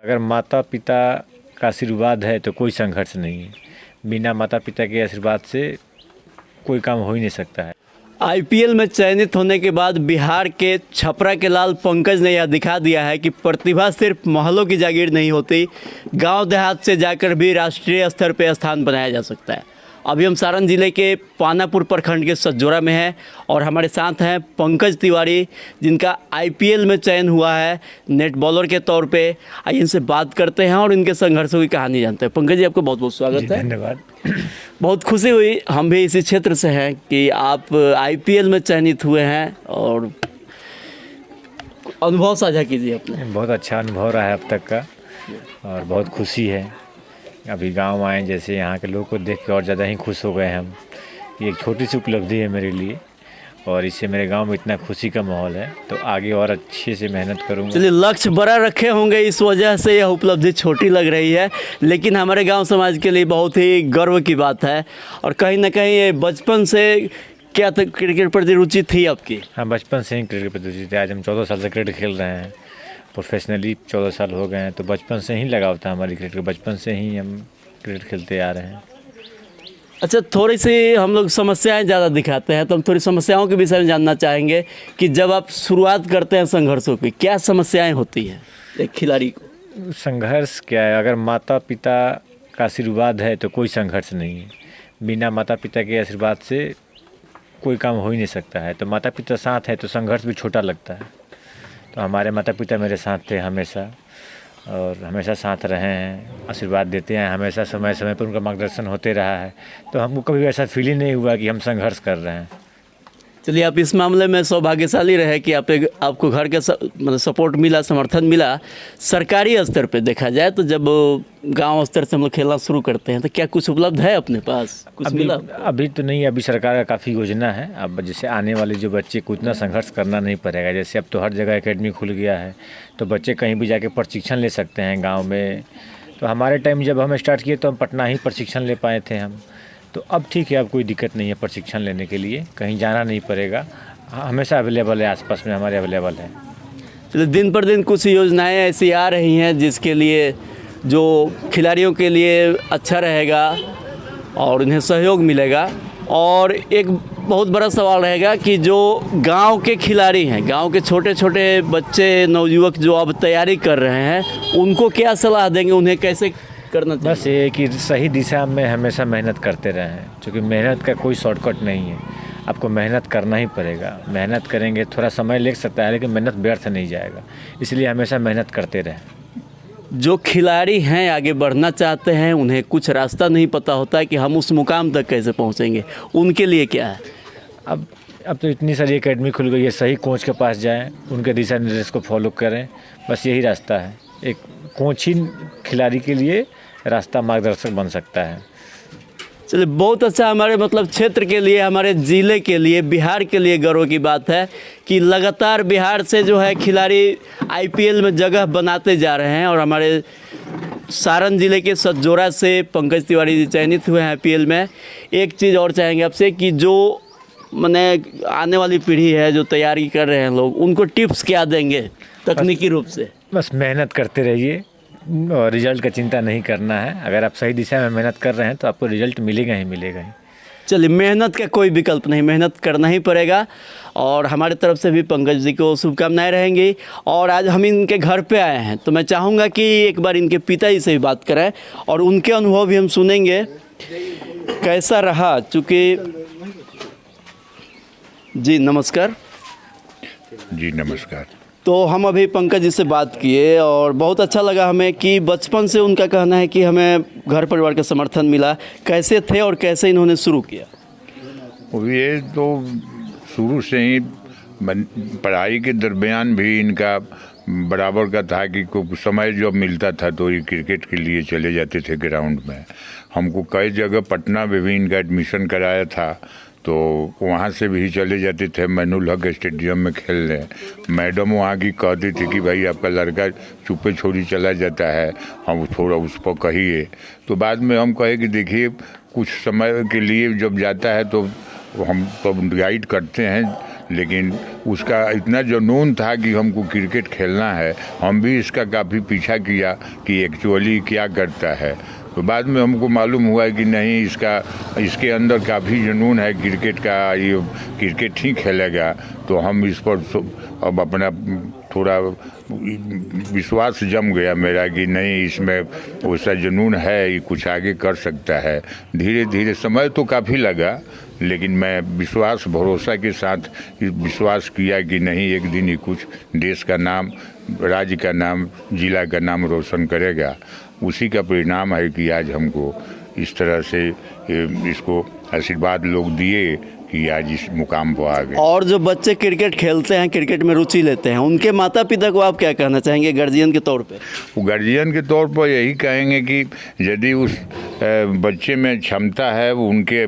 अगर माता पिता का आशीर्वाद है तो कोई संघर्ष नहीं है। बिना माता पिता के आशीर्वाद से कोई काम हो ही नहीं सकता है। आईपीएल में चयनित होने के बाद बिहार के छपरा के लाल पंकज ने यह दिखा दिया है कि प्रतिभा सिर्फ महलों की जागीर नहीं होती, गांव देहात से जाकर भी राष्ट्रीय स्तर पर स्थान बनाया जा सकता है। अभी हम सारण जिले के पानापुर प्रखंड के सज्जोरा में हैं और हमारे साथ हैं पंकज तिवारी, जिनका आईपीएल में चयन हुआ है नेट बॉलर के तौर पे। आइए इनसे बात करते हैं और इनके संघर्षों की कहानी जानते हैं। पंकज जी, आपको बहुत बहुत स्वागत है। धन्यवाद। बहुत खुशी हुई, हम भी इसी क्षेत्र से हैं, कि आप आईपीएल में चयनित हुए हैं। और अनुभव साझा कीजिए अपने। बहुत अच्छा अनुभव रहा है अब तक का और बहुत खुशी है। अभी गांव आए, जैसे यहाँ के लोगों को देख के और ज़्यादा ही खुश हो गए हम। ये एक छोटी सी उपलब्धि है मेरे लिए और इससे मेरे गांव में इतना खुशी का माहौल है, तो आगे और अच्छे से मेहनत करूँगा। चलिए, लक्ष्य बड़ा रखे होंगे, इस वजह से यह उपलब्धि छोटी लग रही है, लेकिन हमारे गांव समाज के लिए बहुत ही गर्व की बात है। और कहीं ना कहीं ये बचपन से क्या क्रिकेट प्रति रुचि थी आपकी? हाँ, बचपन से ही क्रिकेट प्रति रुचि थी। आज हम 14 साल से क्रिकेट खेल रहे हैं, प्रोफेशनली 14 साल हो गए हैं, तो बचपन से ही लगाव था हमारी क्रिकेट का। बचपन से ही हम क्रिकेट खेलते आ रहे हैं। अच्छा, थोड़ी सी हम लोग समस्याएं ज़्यादा दिखाते हैं, तो हम थोड़ी समस्याओं के विषय में जानना चाहेंगे कि जब आप शुरुआत करते हैं संघर्षों की, क्या समस्याएं होती हैं एक खिलाड़ी को? संघर्ष क्या है, अगर माता पिता का आशीर्वाद है तो कोई संघर्ष नहीं है। बिना माता पिता के आशीर्वाद से कोई काम हो ही नहीं सकता है। तो माता पिता साथ है तो संघर्ष भी छोटा लगता है। तो हमारे माता पिता मेरे साथ थे हमेशा और हमेशा साथ रहे हैं, आशीर्वाद देते हैं हमेशा, समय समय पर उनका मार्गदर्शन होते रहा है। तो हमको कभी ऐसा फील ही नहीं हुआ कि हम संघर्ष कर रहे हैं। चलिए, आप इस मामले में सौभाग्यशाली रहे कि आपको घर के मतलब सपोर्ट मिला, समर्थन मिला। सरकारी स्तर पे देखा जाए तो जब गांव स्तर से हम लोग खेलना शुरू करते हैं तो क्या कुछ उपलब्ध है अपने पास? कुछ मिला? अभी तो नहीं। अभी सरकार का काफ़ी योजना है। अब जैसे आने वाले जो बच्चे को उतना संघर्ष करना नहीं पड़ेगा। जैसे अब तो हर जगह एकेडमी खुल गया है, तो बच्चे कहीं भी जाके प्रशिक्षण ले सकते हैं गाँव में। तो हमारे टाइम जब हम स्टार्ट किए तो हम पटना ही प्रशिक्षण ले पाए थे हम। तो अब ठीक है, अब कोई दिक्कत नहीं है प्रशिक्षण लेने के लिए, कहीं जाना नहीं पड़ेगा। हमेशा अवेलेबल है, आसपास में हमारे अवेलेबल है। चलिए, दिन पर दिन कुछ योजनाएं ऐसी आ रही हैं जिसके लिए जो खिलाड़ियों के लिए अच्छा रहेगा और उन्हें सहयोग मिलेगा। और एक बहुत बड़ा सवाल रहेगा कि जो गांव के खिलाड़ी हैं, गांव के छोटे छोटे बच्चे, नवयुवक जो अब तैयारी कर रहे हैं, उनको क्या सलाह देंगे, उन्हें कैसे करना चाहिए? बस ये कि सही दिशा में हमेशा मेहनत करते रहें, क्योंकि मेहनत का कोई शॉर्टकट नहीं है। आपको मेहनत करना ही पड़ेगा। मेहनत करेंगे, थोड़ा समय लग सकता है लेकिन मेहनत व्यर्थ नहीं जाएगा, इसलिए हमेशा मेहनत करते रहें। जो खिलाड़ी हैं, आगे बढ़ना चाहते हैं, उन्हें कुछ रास्ता नहीं पता होता है कि हम उस मुकाम तक कैसे पहुंचेंगे, उनके लिए क्या है? अब तो इतनी सारी एकेडमी खुल गई है, सही कोच के पास जाएं, उनके दिशा निर्देश को फॉलो करें, बस यही रास्ता है। एक कोच ही खिलाड़ी के लिए रास्ता, मार्गदर्शक बन सकता है। चलिए, बहुत अच्छा। हमारे मतलब क्षेत्र के लिए, हमारे ज़िले के लिए, बिहार के लिए गर्व की बात है कि लगातार बिहार से जो है खिलाड़ी आईपीएल में जगह बनाते जा रहे हैं। और हमारे सारण जिले के सज्जोरा से पंकज तिवारी जी चयनित हुए हैं आईपीएल में। एक चीज़ और चाहेंगे आपसे कि जो माने आने वाली पीढ़ी है, जो तैयारी कर रहे हैं लोग, उनको टिप्स क्या देंगे तकनीकी रूप से? बस मेहनत करते रहिए और रिजल्ट का चिंता नहीं करना है। अगर आप सही दिशा में मेहनत कर रहे हैं तो आपको रिजल्ट मिलेगा ही मिलेगा ही। चलिए, मेहनत का कोई विकल्प नहीं, मेहनत करना ही पड़ेगा। और हमारे तरफ से भी पंकज जी को शुभकामनाएं रहेंगी। और आज हम इनके घर पे आए हैं तो मैं चाहूँगा कि एक बार इनके पिताजी से भी बात करें और उनके अनुभव भी हम सुनेंगे कैसा रहा। चूँकि जी नमस्कार। जी नमस्कार। तो हम अभी पंकज जी से बात किए और बहुत अच्छा लगा हमें कि बचपन से उनका कहना है कि हमें घर परिवार का समर्थन मिला। कैसे थे और कैसे इन्होंने शुरू किया? ये तो शुरू से ही पढ़ाई के दरमियान भी इनका बराबर का था कि कुछ समय जब मिलता था तो ये क्रिकेट के लिए चले जाते थे ग्राउंड में। हमको कई जगह पटना में भी इनका एडमिशन कराया था, तो वहाँ से भी चले जाते थे मैनुल हक स्टेडियम में खेलने। मैडम वहाँ की कहती थी कि भाई आपका लड़का चुप्पे छोड़ी चला जाता है, हम थोड़ा उस पर कहिए। तो बाद में हम कहे कि देखिए, कुछ समय के लिए जब जाता है तो हम तो गाइड करते हैं, लेकिन उसका इतना जुनून था कि हमको क्रिकेट खेलना है। हम भी इसका काफ़ी पीछा किया कि एक्चुअली क्या करता है। तो बाद में हमको मालूम हुआ कि नहीं, इसके अंदर काफ़ी जुनून है क्रिकेट का, ये क्रिकेट ही खेलेगा। तो हम इस पर अब अपना थोड़ा विश्वास जम गया मेरा कि नहीं, इसमें वैसा जुनून है, ये कुछ आगे कर सकता है। धीरे धीरे समय तो काफ़ी लगा, लेकिन मैं विश्वास भरोसा के साथ विश्वास किया कि नहीं, एक दिन ही कुछ देश का नाम, राज्य का नाम, जिला का नाम रोशन करेगा। उसी का परिणाम है कि आज हमको इस तरह से इसको आशीर्वाद लोग दिए कि आज इस मुकाम पर आ गए। और जो बच्चे क्रिकेट खेलते हैं, क्रिकेट में रुचि लेते हैं, उनके माता पिता को आप क्या कहना चाहेंगे गार्जियन के तौर पे? वो गार्जियन के तौर पर यही कहेंगे कि यदि उस बच्चे में क्षमता है, वो उनके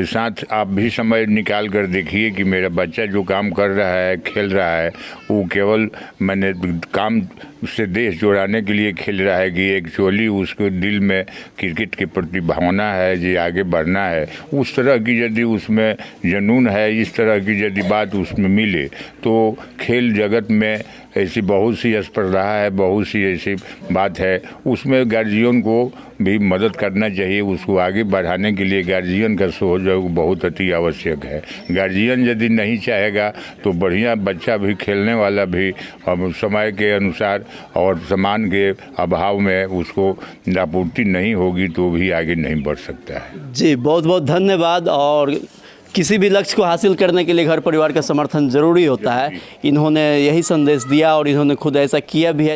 साथ आप भी समय निकाल कर देखिए कि मेरा बच्चा जो काम कर रहा है, खेल रहा है, वो केवल मैंने काम से देश जोड़ाने के लिए खेल रहा है कि एक्चुअली उसको दिल में क्रिकेट के प्रति भावना है, जो आगे बढ़ना है। उस तरह की यदि उसमें जुनून है, इस तरह की यदि बात उसमें मिले, तो खेल जगत में ऐसी बहुत सी स्पर्धा है, बहुत सी ऐसी बात है, उसमें गार्जियन को भी मदद करना चाहिए। उसको आगे बढ़ाने के लिए गार्जियन का सहयोग बहुत अति आवश्यक है। गार्जियन यदि नहीं चाहेगा तो बढ़िया बच्चा भी, खेलने वाला भी, अब समय के अनुसार और सामान के अभाव में उसको आपूर्ति नहीं होगी तो भी आगे नहीं बढ़ सकता है। जी, बहुत बहुत धन्यवाद। और किसी भी लक्ष्य को हासिल करने के लिए घर परिवार का समर्थन ज़रूरी होता है। इन्होंने यही संदेश दिया और इन्होंने खुद ऐसा किया भी है।